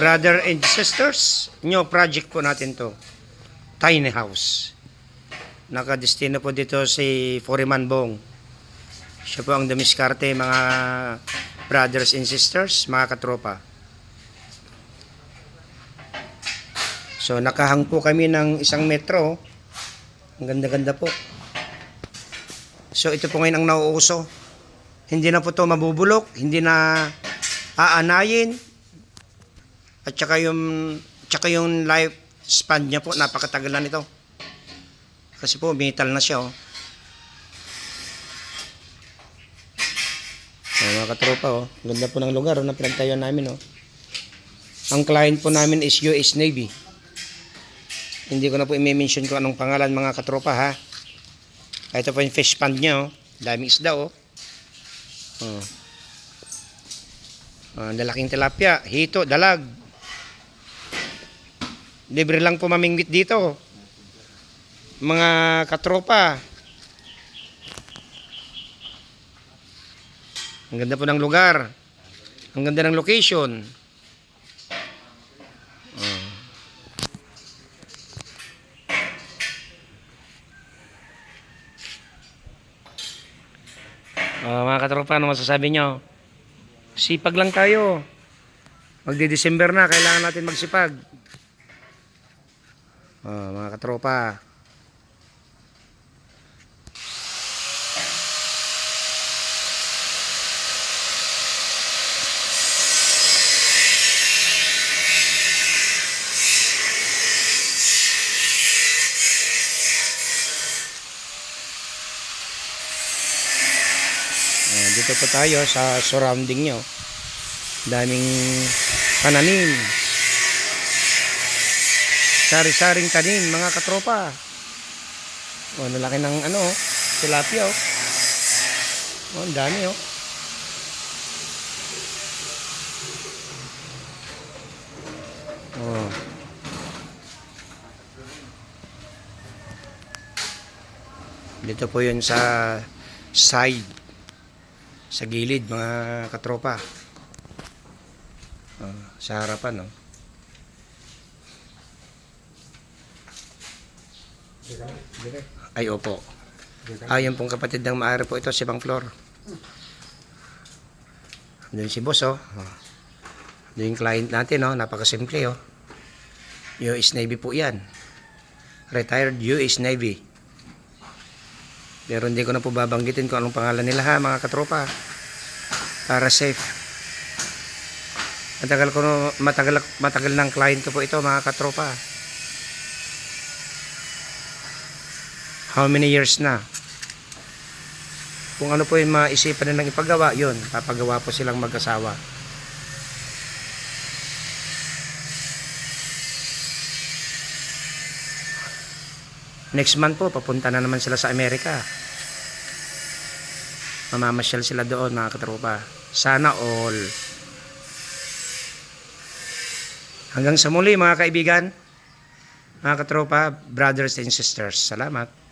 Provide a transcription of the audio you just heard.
Brother and sisters, new project po natin to. Tiny house. Nakadestino po dito si Foreman Bong. Siya po ang dumiskarte, mga brothers and sisters, mga katropa. So nakahang po kami ng 1 metro. Ang ganda-ganda po. So ito po ngayon ang nauuso. Hindi na po to mabubulok, hindi na aanayin. At saka yung lifespan niya po, napakatagal na nito. Kasi po, metal na siya, oh. Mga katropa, oh. Ganda po ng lugar, oh, na pinagtayo namin, oh. Ang client po namin is US Navy. Hindi ko na po i-mention ko anong pangalan, mga katropa, ha. Ito po yung fish pond niya, oh. Daming isda, oh. Lalaking tilapia, hito, dalag. Libre lang po mamingwit dito, mga katropa. Ang ganda po ng lugar. Ang ganda ng location. Mga katropa, ano masasabi nyo? Sipag lang tayo. Magdi-December na, kailangan natin magsipag. Mga katropa. Dito po tayo sa surrounding nyo. Daming pananim. Sari-saring tanim, mga katropa. Nalaki ng tilapia, oh. Ang dami, oh. Dito po yun sa side, sa gilid, mga katropa. Sa harapan, oh. Ay, opo. Yung pong kapatid ng maaari po ito, si Bang Flor. Doon si boss, oh. Doon yung client natin, oh. Napakasimple, oh. US Navy po yan. Retired US Navy. Pero hindi ko na po babanggitin kung anong pangalan nila, ha, mga katropa. Para safe. Matagal ng client ko po ito, mga katropa. How many years na? Kung ano po yung maisipan nilang ipagawa, yun, papagawa po silang mag-asawa. Next month po, papunta na naman sila sa Amerika. Mamamasyal sila doon, mga katropa. Sana all. Hanggang sa muli, mga kaibigan, mga katropa, brothers and sisters. Salamat.